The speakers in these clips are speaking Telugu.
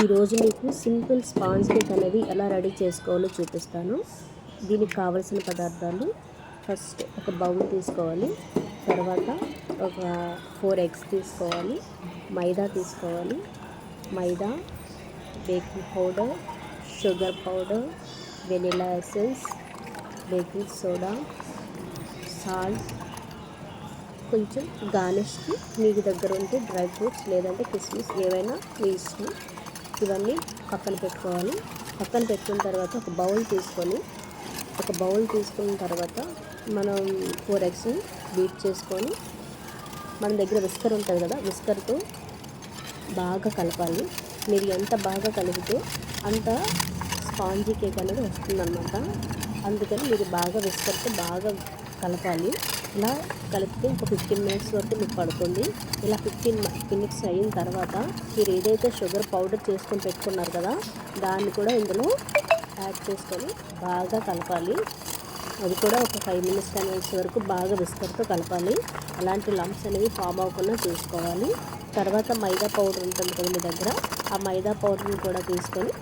ఈరోజు మీకు సింపుల్ స్పాంజ్ కేక్ అనేది ఎలా రెడీ చేసుకోవాలో చూపిస్తాను. దీనికి కావలసిన పదార్థాలు: ఫస్ట్ ఒక బౌల్ తీసుకోవాలి, తర్వాత ఒక 4 ఎగ్స్ తీసుకోవాలి, మైదా తీసుకోవాలి, maida, baking powder, sugar powder, vanilla essence, baking soda, salt, కొంచెం గార్నిష్కి మీకు దగ్గర ఉంటే డ్రై ఫ్రూట్స్ లేదంటే కిస్మిస్ ఏవైనా మీ ఇష్టం. ఇవన్నీ పక్కన పెట్టుకోవాలి. పక్కన పెట్టుకున్న తర్వాత ఒక బౌల్ తీసుకున్న తర్వాత మనం 4 ఎగ్స్ని బీట్ చేసుకొని, మన దగ్గర విస్కర్ ఉంటుంది కదా, విస్కర్తో బాగా కలపాలి. మీరు ఎంత బాగా కలిపితే అంత స్పాంజీ కేక్ అనేది వస్తుందన్నమాట. అందుకని మీరు బాగా విస్కర్తో బాగా కలపాలి. ఇలా కలిపితే ఒక 15 మినిట్స్ వరకు మీకు పడుతుంది. ఇలా 15 మినిట్స్ అయిన తర్వాత మీరు ఏదైతే షుగర్ పౌడర్ చేసుకొని పెట్టుకున్నారు కదా, దాన్ని కూడా ఇందులో యాడ్ చేసుకొని బాగా కలపాలి. అది కూడా ఒక 5 మినిట్స్ 10 మినిట్స్ వరకు బాగా విస్కర్తో కలపాలి. అలాంటి లంప్స్ అనేవి ఫామ్ అవ్వకుండా చూసుకోవాలి. తర్వాత మైదా పౌడర్ ఉంటుంది కదా మీ దగ్గర, ఆ మైదా పౌడర్ని కూడా తీసుకొని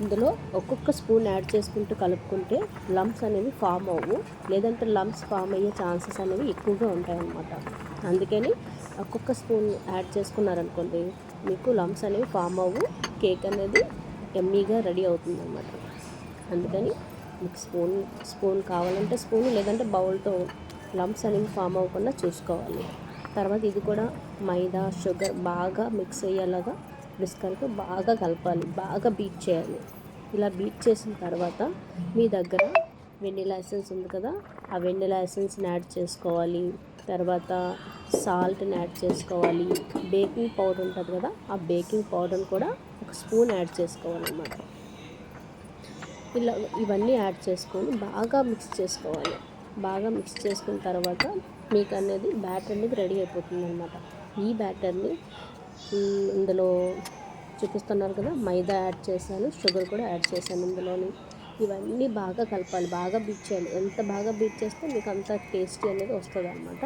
ఇందులో ఒక్కొక్క స్పూన్ యాడ్ చేసుకుంటూ కలుపుకుంటే లంప్స్ అనేవి ఫామ్ అవ్వవు. లేదంటే లంప్స్ ఫామ్ అయ్యే ఛాన్సెస్ అనేవి ఎక్కువగా ఉంటాయన్నమాట. అందుకని ఒక్కొక్క స్పూన్ యాడ్ చేసుకున్నారనుకోండి, మీకు లంప్స్ అనేవి ఫామ్ అవ్వు, కేక్ అనేది ఎమ్మీగా రెడీ అవుతుంది అన్నమాట. అందుకని మీకు స్పూన్ కావాలంటే స్పూన్, లేదంటే బౌల్తో లంప్స్ అనేవి ఫామ్ అవ్వకుండా చూసుకోవాలి. తర్వాత ఇది కూడా మైదా షుగర్ బాగా మిక్స్ అయ్యేలాగా విస్కర్తో బాగా కలపాలి, బాగా బీట్ చేయాలి. ఇలా బీట్ చేసిన తర్వాత మీ దగ్గర వెనిలా ఎసెన్స్ ఉంది కదా, ఆ వెనిలా ఎసెన్స్ని యాడ్ చేసుకోవాలి. తర్వాత సాల్ట్ని యాడ్ చేసుకోవాలి. బేకింగ్ పౌడర్ ఉంటుంది కదా, ఆ బేకింగ్ పౌడర్ని కూడా ఒక స్పూన్ యాడ్ చేసుకోవాలన్నమాట. ఇలా ఇవన్నీ యాడ్ చేసుకొని బాగా మిక్స్ చేసుకోవాలి. బాగా మిక్స్ చేసుకున్న తర్వాత మీకు అనేది బ్యాటర్ అనేది రెడీ అయిపోతుంది అన్నమాట. ఈ బ్యాటర్ని ఇందులో చూపిస్తున్నారు కదా, మైదా యాడ్ చేశాను, షుగర్ కూడా యాడ్ చేశాను ఇందులోని. ఇవన్నీ బాగా కలపాలి, బాగా బీట్ చేయాలి. ఎంత బాగా బీట్ చేస్తే మీకు అంత టేస్టీ అనేది వస్తుంది అనమాట.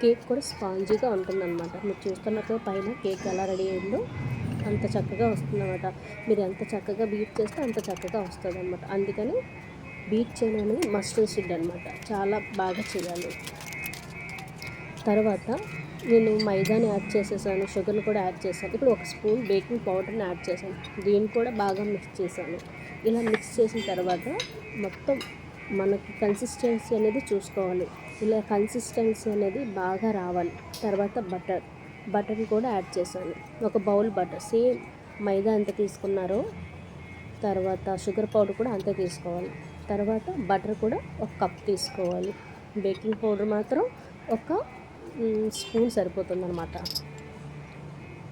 కేక్ కూడా స్పాంజీగా ఉంటుందన్నమాట. మీరు చూస్తున్నట్టు పైన కేక్ ఎలా రెడీ అయిందో అంత చక్కగా వస్తుందన్నమాట. మీరు ఎంత చక్కగా బీట్ చేస్తే అంత చక్కగా వస్తుంది అనమాట. అందుకని బీట్ చేయడం అనేది మస్ట్ అండ్ షుడ్ అనమాట. చాలా బాగా చేయాలి. తర్వాత నేను మైదాని యాడ్ చేసేసాను, షుగర్ని కూడా యాడ్ చేశాను. ఇప్పుడు ఒక స్పూన్ బేకింగ్ పౌడర్ని యాడ్ చేశాను, దీన్ని కూడా బాగా మిక్స్ చేశాను. ఇలా మిక్స్ చేసిన తర్వాత మొత్తం మనకి కన్సిస్టెన్సీ అనేది చూసుకోవాలి. ఇలా కన్సిస్టెన్సీ అనేది బాగా రావాలి. తర్వాత బటర్ని కూడా యాడ్ చేశాను. ఒక బౌల్ బటర్, సేమ్ మైదా ఎంత తీసుకున్నారో తర్వాత షుగర్ పౌడర్ కూడా అంతే తీసుకోవాలి. తర్వాత బటర్ కూడా ఒక కప్ తీసుకోవాలి. బేకింగ్ పౌడర్ మాత్రం ఒక స్పూన్ సరిపోతుందన్నమాట.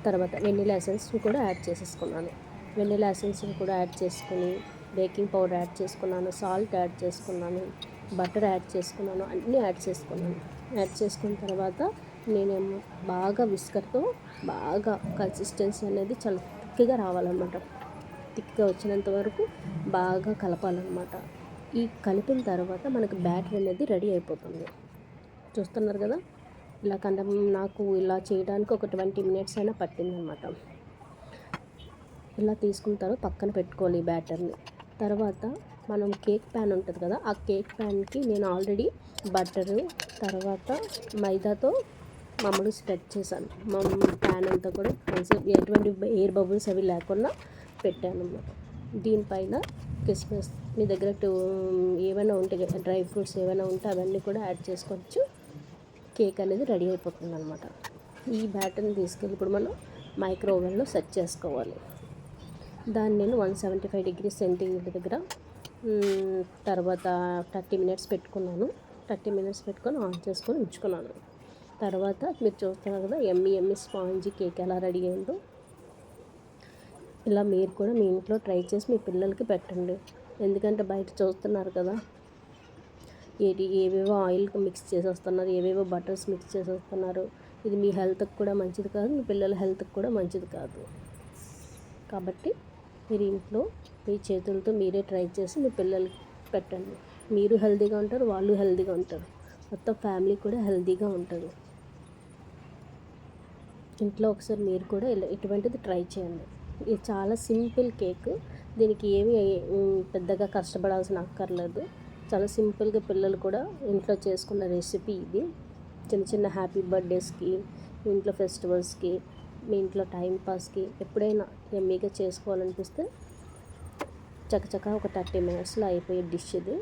తర్వాత వెనిలా ఎసెన్స్ని కూడా యాడ్ చేసేసుకున్నాను. వెనిలా ఎసెన్స్ని కూడా యాడ్ చేసుకుని, బేకింగ్ పౌడర్ యాడ్ చేసుకున్నాను, సాల్ట్ యాడ్ చేసుకున్నాను, బటర్ యాడ్ చేసుకున్నాను, అన్నీ యాడ్ చేసుకున్నాను. యాడ్ చేసుకున్న తర్వాత నేనేమో బాగా విస్కర్తో బాగా కన్సిస్టెన్సీ అనేది చాలా థిక్గా రావాలన్నమాట. థిక్గా వచ్చినంత వరకు బాగా కలపాలన్నమాట. ఈ కలిపిన తర్వాత మనకు బ్యాటర్ అనేది రెడీ అయిపోతుంది. చూస్తున్నారు కదా, ఇలా నాకు ఇలా చేయడానికి ఒక 20 మినిట్స్ అయినా పట్టిందనమాట. ఇలా తీసుకున్న తర్వాత పక్కన పెట్టుకోవాలి ఈ బ్యాటర్ని. తర్వాత మనం కేక్ ప్యాన్ ఉంటుంది కదా, ఆ కేక్ ప్యాన్కి నేను ఆల్రెడీ బటరు తర్వాత మైదాతో మామూలు స్ప్రెడ్ చేశాను. మా ప్యాన్ అంతా కూడా ఎటువంటి ఎయిర్ బబుల్స్ అవి లేకుండా పెట్టాను అన్నమాట. దీనిపైన కిస్మిస్ మీ దగ్గర ఏమైనా ఉంటే డ్రై ఫ్రూట్స్ ఏమైనా ఉంటే అవన్నీ కూడా యాడ్ చేసుకోవచ్చు. కేక్ అనేది రెడీ అయిపోతుంది అనమాట. ఈ బ్యాటర్ని తీసుకెళ్ళి ఇప్పుడు మనం మైక్రో ఓవెన్లో సెట్ చేసుకోవాలి. దాన్ని నేను 175 డిగ్రీస్ సెంటీగ్రేడ్ దగ్గర తర్వాత 30 మినిట్స్ పెట్టుకున్నాను. 30 మినిట్స్ పెట్టుకొని ఆన్ చేసుకొని ఉంచుకున్నాను. తర్వాత మీరు చూస్తున్నారు కదా, ఎమ్మి స్పాంజీ కేక్ ఎలా రెడీ అయిందో. ఇలా మీరు కూడా మీ ఇంట్లో ట్రై చేసి మీ పిల్లలకి పెట్టండి. ఎందుకంటే బయట చూస్తున్నారు కదా, ఏవేవో ఆయిల్ మిక్స్ చేసేస్తున్నారు, ఏవేవో బటర్స్ మిక్స్ చేసేస్తున్నారు. ఇది మీ హెల్త్కి కూడా మంచిది కాదు, మీ పిల్లల హెల్త్కి కూడా మంచిది కాదు. కాబట్టి మీరు ఇంట్లో మీ చేతులతో మీరే ట్రై చేసి మీ పిల్లలకి పెట్టండి. మీరు హెల్తీగా ఉంటారు, వాళ్ళు హెల్తీగా ఉంటారు, మొత్తం ఫ్యామిలీ కూడా హెల్తీగా ఉంటుంది. ఇంట్లో ఒకసారి మీరు కూడా ఇటువంటిది ట్రై చేయండి. ఇది చాలా సింపుల్ కేక్. దీనికి ఏమి పెద్దగా కష్టపడాల్సిన అక్కర్లేదు. చాలా సింపుల్గా పిల్లలు కూడా ఇంట్లో చేసుకున్న రెసిపీ ఇది. చిన్న చిన్న హ్యాపీ బర్త్డేస్కి, మీ ఇంట్లో ఫెస్టివల్స్కి, మీ ఇంట్లో టైంపాస్కి ఎప్పుడైనా ఎమ్మీగా చేసుకోవాలనిపిస్తే చకచకా ఒక 30 మినిట్స్లో అయిపోయే డిష్ ఇది.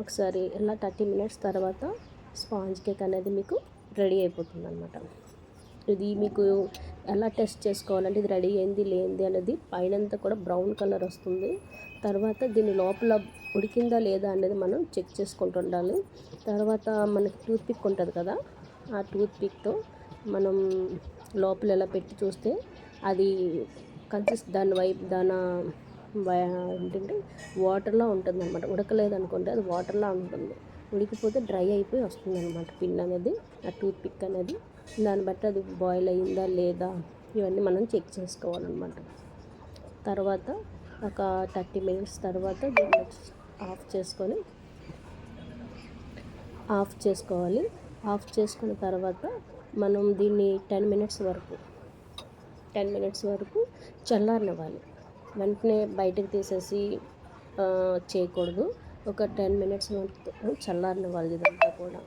ఒకసారి ఇలా 30 మినిట్స్ తర్వాత స్పాంజ్ కేక్ అనేది మీకు రెడీ అయిపోతుంది అనమాట. ఇది మీకు ఎలా టెస్ట్ చేసుకోవాలంటే ఇది రెడీ అయింది లేనిది అనేది పైనంతా కూడా బ్రౌన్ కలర్ వస్తుంది. తర్వాత దీని లోపల ఉడికిందా లేదా అనేది మనం చెక్ చేసుకుంటూ ఉండాలి. తర్వాత మనకి టూత్పిక్ ఉంటుంది కదా, ఆ టూత్పిక్తో మనం లోపల ఎలా పెట్టి చూస్తే అది ఏంటంటే వాటర్లో ఉంటుంది అనమాట. ఉడకలేదనుకోండి అది వాటర్లా ఉంటుంది. ఉడికిపోతే డ్రై అయిపోయి వస్తుంది అనమాట పిన్ అనేది, ఆ టూత్పిక్ అనేది. దాన్ని బట్టి అది బాయిల్ అయ్యిందా లేదా ఇవన్నీ మనం చెక్ చేసుకోవాలన్నమాట. తర్వాత ఒక 30 మినిట్స్ తర్వాత దీన్ని ఆఫ్ చేసుకోవాలి. ఆఫ్ చేసుకున్న తర్వాత మనం దీన్ని 10 మినిట్స్ వరకు చల్లారనివ్వాలి. వెంటనే బయటకు తీసేసి చేయకూడదు. ఒక 10 మినిట్స్ వరకు చల్లారనివ్వాలి. ఇదంతా కూడా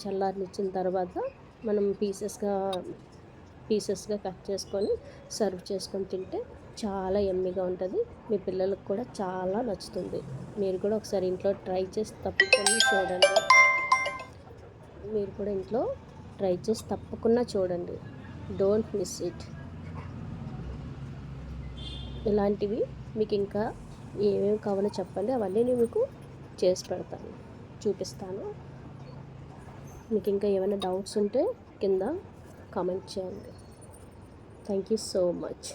చల్లారనిచ్చిన తర్వాత మనం పీసెస్గా కట్ చేసుకొని సర్వ్ చేసుకొని తింటే చాలా యమ్మీగా ఉంటుంది. మీ పిల్లలకు కూడా చాలా నచ్చుతుంది. మీరు కూడా ఒకసారి ఇంట్లో ట్రై చేసి తప్పకుండా చూడండి. Don't miss it. ఇలాంటివి మీకు ఇంకా ఏమేమి కావాలో చెప్పండి, అవన్నీ నేను మీకు చేసి పెడతాను, చూపిస్తాను. మీకు ఇంకా ఏమైనా డౌట్స్ ఉంటే కింద కామెంట్ చేయండి. Thank you so much.